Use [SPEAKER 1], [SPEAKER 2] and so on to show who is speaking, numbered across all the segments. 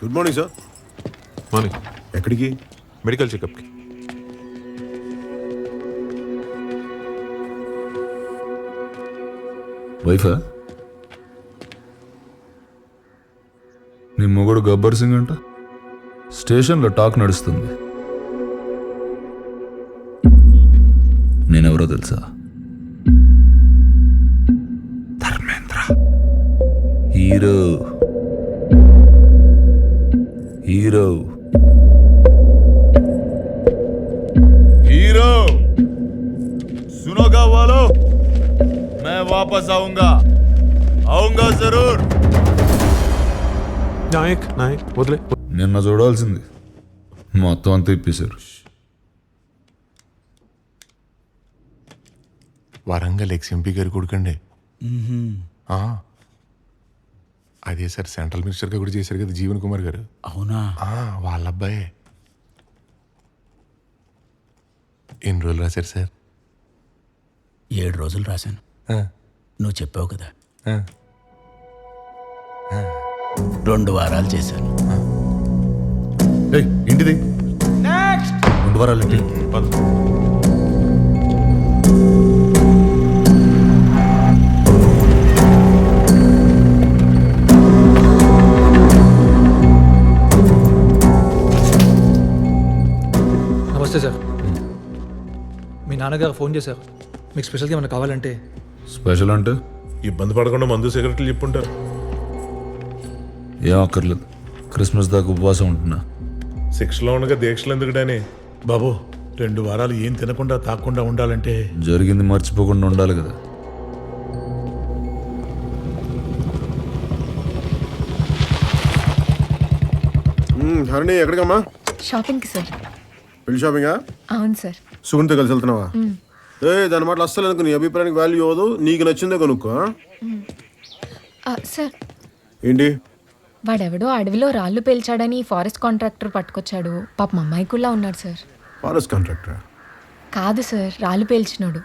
[SPEAKER 1] Good morning sir.
[SPEAKER 2] Morning.
[SPEAKER 1] ఎక్కడికి?
[SPEAKER 2] Medical చెకప్కి.
[SPEAKER 3] వైఫా? నీ మొగుడు గబ్బర్ సింగ్ అంట. స్టేషన్లో టాక్ నడుస్తుంది. నేనెవరో తెలుసా? ధర్మేంద్ర. హీరో హీరో
[SPEAKER 4] हीरो सुनोगा वालों, मैं वापस आऊंगा जरूर.
[SPEAKER 2] నాయక్ వదిలే.
[SPEAKER 3] నిన్న చూడాల్సింది మొత్తం అంతా ఇప్పేశారు.
[SPEAKER 1] వరంగల్ ఎక్స్ఎంపీ గారు కొడుకండి. అదే సార్, సెంట్రల్ మినిస్టర్గా కూడా చేశారు కదా జీవన్ కుమార్ గారు.
[SPEAKER 5] అవునా?
[SPEAKER 1] వాళ్ళ అబ్బాయే. ఎన్ని రోజులు రాశారు సార్?
[SPEAKER 5] 7 రోజులు రాశాను. నువ్వు చెప్పావు కదా, 2 వారాలు చేశాను.
[SPEAKER 3] ఏంటిది 2 వారాలు ఏంటి?
[SPEAKER 6] నమస్తే సార్. మీ నాన్నగారు ఫోన్ చేశారు. మీకు స్పెషల్గా ఏమైనా కావాలంటే.
[SPEAKER 3] స్పెషల్ అంటే
[SPEAKER 2] ఇబ్బంది పడకుండా మందు సిగరెట్లు చెప్పుంటారు.
[SPEAKER 3] ఏం అక్కర్లేదు. క్రిస్మస్ దాకా ఉపవాసం ఉంటున్నా.
[SPEAKER 2] శిక్షలో ఉండగా దీక్షలు ఎందుకుడాని?
[SPEAKER 7] బాబు 2 వారాలు ఏం తినకుండా తాకుండా ఉండాలంటే
[SPEAKER 3] జరిగింది మర్చిపోకుండా ఉండాలి కదా.
[SPEAKER 1] హరిణి ఎక్కడికమ్మా?
[SPEAKER 8] షాపింగ్కి సార్.
[SPEAKER 1] పెళ్లి షాపింగా?
[SPEAKER 8] అవును సార్.
[SPEAKER 1] సుగుణతో కలిసి వెళ్తున్నావా? దాని మాటలు అస్సలు అనుకో. నీ అభిప్రాయానికి వాల్యూ అవ్వదు. నీకు నచ్చిందే కొనుక్కో.
[SPEAKER 8] సార్,
[SPEAKER 1] ఏంటి?
[SPEAKER 8] వాడెవడో అడవిలో రాళ్ళు పేల్చాడని ఫారెస్ట్ కాంట్రాక్టర్ పట్టుకొచ్చాడు. పాపం అమ్మాయికుల్లా ఉన్నాడు సార్.
[SPEAKER 1] ఫారెస్ట్ కాంట్రాక్టర్
[SPEAKER 8] కాదు సార్, రాళ్ళు పేల్చినాడు.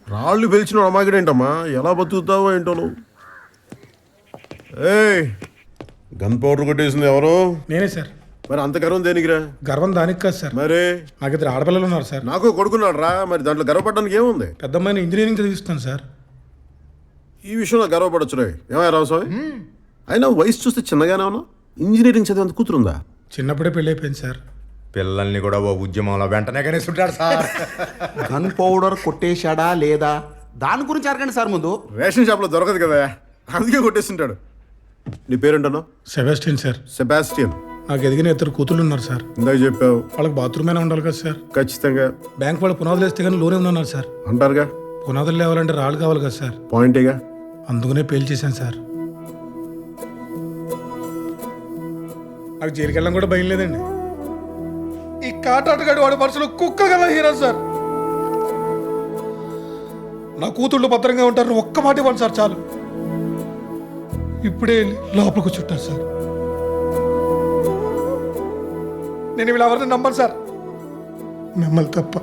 [SPEAKER 1] రాళ్ళు పెంచిన అమ్మాయిడేంటమ్మా? ఎలా బతుకుతావో ఏంటో నువ్వు. గన్ పౌడర్ కొట్టేసింది ఎవరు?
[SPEAKER 7] నేనే సార్.
[SPEAKER 1] మరి అంత గర్వం దేనికిరా?
[SPEAKER 7] గర్వం దానికి కాదు సార్.
[SPEAKER 1] మరి
[SPEAKER 7] నాకు 2 ఆడపిల్లలు ఉన్నారు సార్.
[SPEAKER 1] నాకు కొడుకున్నాడు రా. మరి దాంట్లో గర్వపడడానికి ఏముంది?
[SPEAKER 7] పెద్దమ్మాయిని ఇంజనీరింగ్ చదివిస్తాను సార్.
[SPEAKER 1] ఈ విషయంలో గర్వపడచ్చు రే. ఏమయ్య రామస్వామి? అయినా వయసు చూస్తే చిన్నగానే ఉన్నా. ఇంజనీరింగ్ చదివేంత కూతురుందా?
[SPEAKER 7] చిన్నప్పుడే పెళ్ళి అయిపోయింది సార్.
[SPEAKER 4] పిల్లల్ని కూడా ఓ ఉద్యమంలో వెంటనే కనేస్తుంటాడు సార్.
[SPEAKER 5] గన్ పౌడర్ కొట్టేశాడా లేదా దాని గురించి అడగండి సార్ ముందు.
[SPEAKER 1] రేషన్ షాప్లో దొరకదు కదా, అందుకే కొట్టేస్తుంటాడు. నీ పేరేంటన్నా?
[SPEAKER 7] Sebastian sir.
[SPEAKER 1] సెబాస్టియన్.
[SPEAKER 7] నాకు ఎదిగిన 2 కూతుళ్ళు ఉన్నారు సార్.
[SPEAKER 1] ఇందాక చెప్పావు.
[SPEAKER 7] వాళ్ళకి బాత్రూమ్ అయినా ఉండాలి కదా సార్.
[SPEAKER 1] ఖచ్చితంగా.
[SPEAKER 7] బ్యాంక్ వాళ్ళు పునాదులు వేస్తే కానీ లోనే ఉన్నారు సార్.
[SPEAKER 1] అంటారుగా.
[SPEAKER 7] పునాదులు లేవాలంటే రాళ్ళు కావాలి కదా సార్.
[SPEAKER 1] పాయింటేగా.
[SPEAKER 7] అందుకనే పెళ్లి చేశాను సార్. నాకు జైలుకి వెళ్ళడం కూడా భయం లేదండి. ఈ కాటాటగాడు వాడి మనసులో కుక్క కదా హీరో సార్. నా కూతుళ్ళు భద్రంగా ఉంటారు, ఒక్క మాట ఇవ్వండి సార్ చాలు. ఇప్పుడే లోపలికి చుట్టారు సార్. నేను వీళ్ళు ఎవరిని నమ్మను సార్, మిమ్మల్ని తప్ప.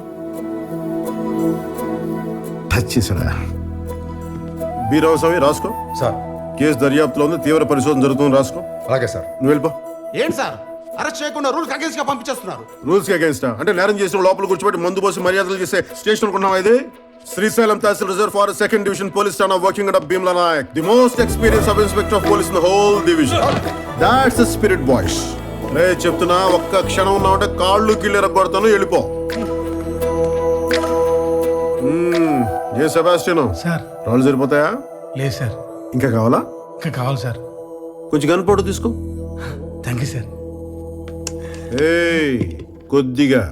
[SPEAKER 1] టచ్ చేశాడా? బీరావు రాసుకో
[SPEAKER 4] సార్.
[SPEAKER 1] కేసు దర్యాప్తులో ఉంది, తీవ్ర పరిశోధన జరుగుతుంది. రాసుకో.
[SPEAKER 4] అలాగే సార్.
[SPEAKER 1] నువ్వు వెళ్ళిపో.
[SPEAKER 5] ఏంటి సార్ అరెస్ట్ చేయకుండా రూల్స్ అగేన్స్ట్ గా పంపించేస్తున్నారు?
[SPEAKER 1] రూల్స్ అగేన్స్ట్ అంటే నేరం చేసిన లోపల కూర్చోబెట్టి మందు పోసి మర్యాదలు చేసే స్టేషన్ అనుకున్నావా ఇది? శ్రీశైలం తహసీల్ reserve forest 2nd division police station working under Bheemla Nayak, the most experience sub inspector of police in the whole division. That's the spirit boys. రే చెప్తున్నా, ఒక్క క్షణం ఉన్నావంటే కాళ్ళు కిళ్ళు ఎరగొడతాను. వెళ్ళిపో. ఏ సెబాస్టియన్
[SPEAKER 7] సార్
[SPEAKER 1] రాళ్ళు సరిపోతాయా?
[SPEAKER 7] లేదు సార్.
[SPEAKER 1] ఇంకా కావాలా?
[SPEAKER 7] ఇంకా కావాలి సార్.
[SPEAKER 1] కొంచెం గన్ పౌడర్ తీసుకో.
[SPEAKER 7] Thank you sir.
[SPEAKER 1] కొద్దిగా.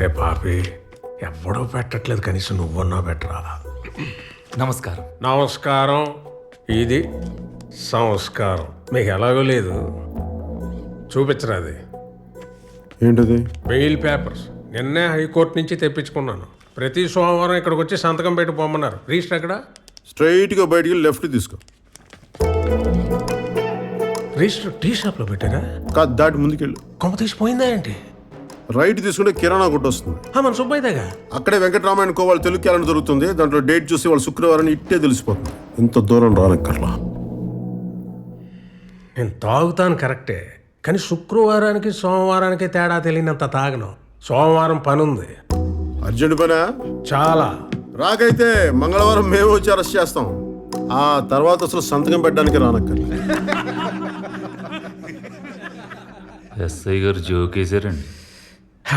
[SPEAKER 9] రే పాపి, ఎవ్వడో పెట్టట్లేదు, కనీసం నువ్వన్నా పెట్టరా.
[SPEAKER 5] నమస్కారం.
[SPEAKER 9] నమస్కారం. ఇది సంస్కారం. మీకు ఎలాగో లేదు, చూపించరా. అది
[SPEAKER 1] ఏంటది?
[SPEAKER 9] Bail papers. నిన్నే హైకోర్టు నుంచి తెప్పించుకున్నాను. ప్రతి సోమవారం ఇక్కడికి వచ్చి సంతకం పెట్టి పోమన్నారు. రిజిస్టర్ ఎక్కడ?
[SPEAKER 1] స్ట్రైట్ గా బయటికి లెఫ్ట్ తీసుకో.
[SPEAKER 9] రిజిస్టర్ టీ షాప్లో పెట్టారా?
[SPEAKER 1] కాదు, దాటి ముందుకెళ్ళు.
[SPEAKER 9] కొమ్మ తీసిపోయిందా ఏంటి?
[SPEAKER 1] రైట్ తీసుకుంటే కిరాణా కొట్టు వస్తుంది.
[SPEAKER 9] మన సుబ్బయ్యదేగా.
[SPEAKER 1] అక్కడే వెంకటరామాయణ కోవాళ్ళు తెలుగు క్యాలెండర్ దొరుకుతుంది. దాంట్లో డేట్ చూసి వాళ్ళు శుక్రవారం ఇట్టే తెలిసిపోతుంది. ఇంత దూరం రానక్కర్లా.
[SPEAKER 9] నేను తాగుతాను కరెక్టే, కానీ శుక్రవారానికి సోమవారానికి తేడా తెలియనంత తాగను. సోమవారం పని ఉంది,
[SPEAKER 1] అర్జెంట్ పనా?
[SPEAKER 9] చాలా.
[SPEAKER 1] రాకైతే మంగళవారం మేము వచ్చి అరెస్ట్ చేస్తాం. ఆ తర్వాత అసలు సంతకం పెట్టడానికి రానక్కర్లా.
[SPEAKER 3] ఎస్ఐ గారు జోకేశారండి.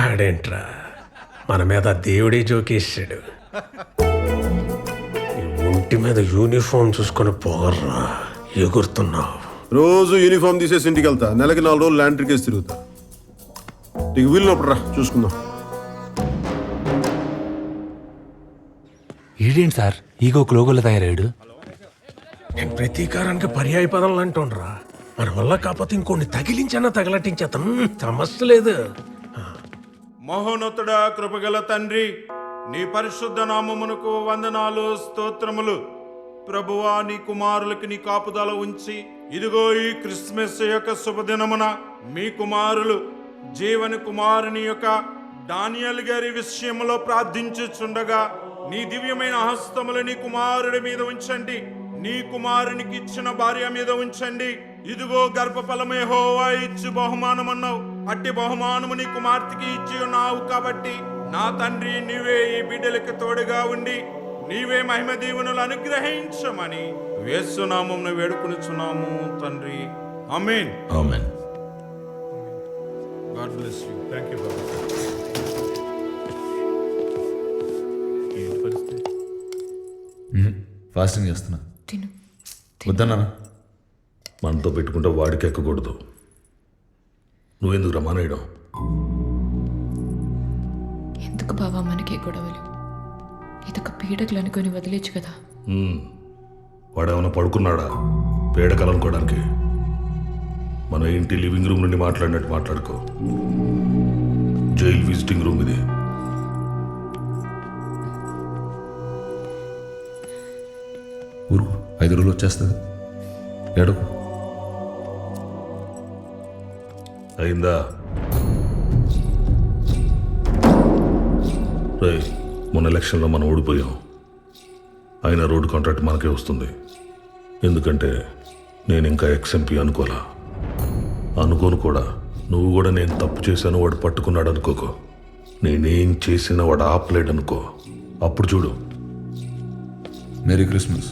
[SPEAKER 9] ఆడేంట్రా, మన మీద దేవుడే జోకేసాడు. ఈ ఒంటి మీద యూనిఫామ్ చూసుకొని పోగర్రా, ఎగురుతున్నావు.
[SPEAKER 1] రోజు యూనిఫామ్ తీసేసి ఇంటికి వెళ్తా. నెలకి 4 రోజులు ల్యాండ్ కేసు తిరుగుతా. నీకు వీలునప్పుడు రా, చూసుకుందాం.
[SPEAKER 10] ఈడేంటి సార్ ఈగో క్లోగోలో తయారాడు?
[SPEAKER 9] నేను ప్రతీకారానికి పర్యాయ పదం అంటుండ్రా. మన వల్ల కాకపోతే ఇంకొన్ని తగిలించన్నా తగలటించేద్దాం, సమస్య లేదు.
[SPEAKER 11] మహోన్నతుడా, కృపగల తండ్రి, నీ పరిశుద్ధ నామమునకు వందనాలు, స్తోత్రములు. ప్రభువా, నీ కుమారులకి నీ కాపుదల ఉంచి ఇదిగో ఈ క్రిస్మస్ యొక్క శుభదినమున మీ కుమారులు జీవని కుమారుని యొక్క డానియల్ గారి విషయంలో ప్రార్థించుచుండగా నీ దివ్యమైన హస్తములు నీ కుమారుడి మీద ఉంచండి. నీ కుమారునికి ఇచ్చిన భార్య మీద ఉంచండి. ఇదిగో గర్భఫలమే యెహోవా ఇచ్చు బహుమానమన్నావు. అట్టి బహుమానము నీ కుమార్తెకి ఇచ్చి ఉన్నావు కాబట్టి నా తండ్రి, నీవే ఈ బిడ్డలకి తోడుగా ఉండి నీవే మహిమ దీవెనలు అనుగ్రహించమని యేసు నామమున వేడుకొనుచున్నాము తండ్రి. Amen.
[SPEAKER 3] Amen.
[SPEAKER 11] God bless you.
[SPEAKER 2] Thank you బాబు. ఏంటి పరిస్థితి?
[SPEAKER 3] ఫాస్టింగ్ చేస్తున్నా.
[SPEAKER 8] తిను.
[SPEAKER 3] వద్దన్నా.
[SPEAKER 11] మనతో పెట్టుకుంటే వాడికి ఎక్కకూడదు. నువ్వెందుకు రమానేయడం?
[SPEAKER 8] ఎందుకు బావా మనకి గొడవలు? ఇదొక పీడకలు అనుకొని వదిలేచ్చు కదా.
[SPEAKER 11] వాడేమైనా పడుకున్నాడా పేడకలనుకోవడానికి? మన ఇంటి లివింగ్ రూమ్ నుండి మాట్లాడినట్టు మాట్లాడుకో. జైల్ విజిటింగ్ రూమ్ ఇది.
[SPEAKER 3] ఊరు 5 రోజులు వచ్చేస్తుంది. ఏడకు.
[SPEAKER 11] అయిందా? రే, మొన్న ఎలక్షన్లో మనం ఓడిపోయాం. అయినా రోడ్డు కాంట్రాక్ట్ మనకే వస్తుంది. ఎందుకంటే నేను ఇంకా ఎక్స్ఎంపీ అనుకోను కూడా. నువ్వు కూడా నేను తప్పు చేశాను వాడు పట్టుకున్నాడు అనుకోకో. నేనేం చేసినా వాడు ఆపలేడు అనుకో. అప్పుడు చూడు.
[SPEAKER 3] Merry Christmas.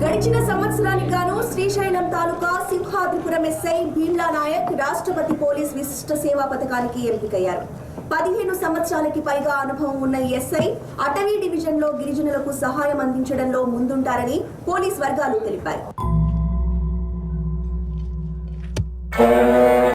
[SPEAKER 12] గడిచిన సంవత్సరానికి గాను శ్రీశైలం తాలూకా సింహాద్రిపురం ఎస్ఐ భీమ్లా నాయక్ రాష్ట్రపతి పోలీస్ విశిష్ట సేవా పథకానికి ఎంపికయ్యారు. 15 సంవత్సరాలకి పైగా అనుభవం ఉన్న ఎస్ఐ అటవీ డివిజన్ లో గిరిజనులకు సహాయం అందించడంలో ముందుంటారని పోలీస్ వర్గాలు తెలిపారు.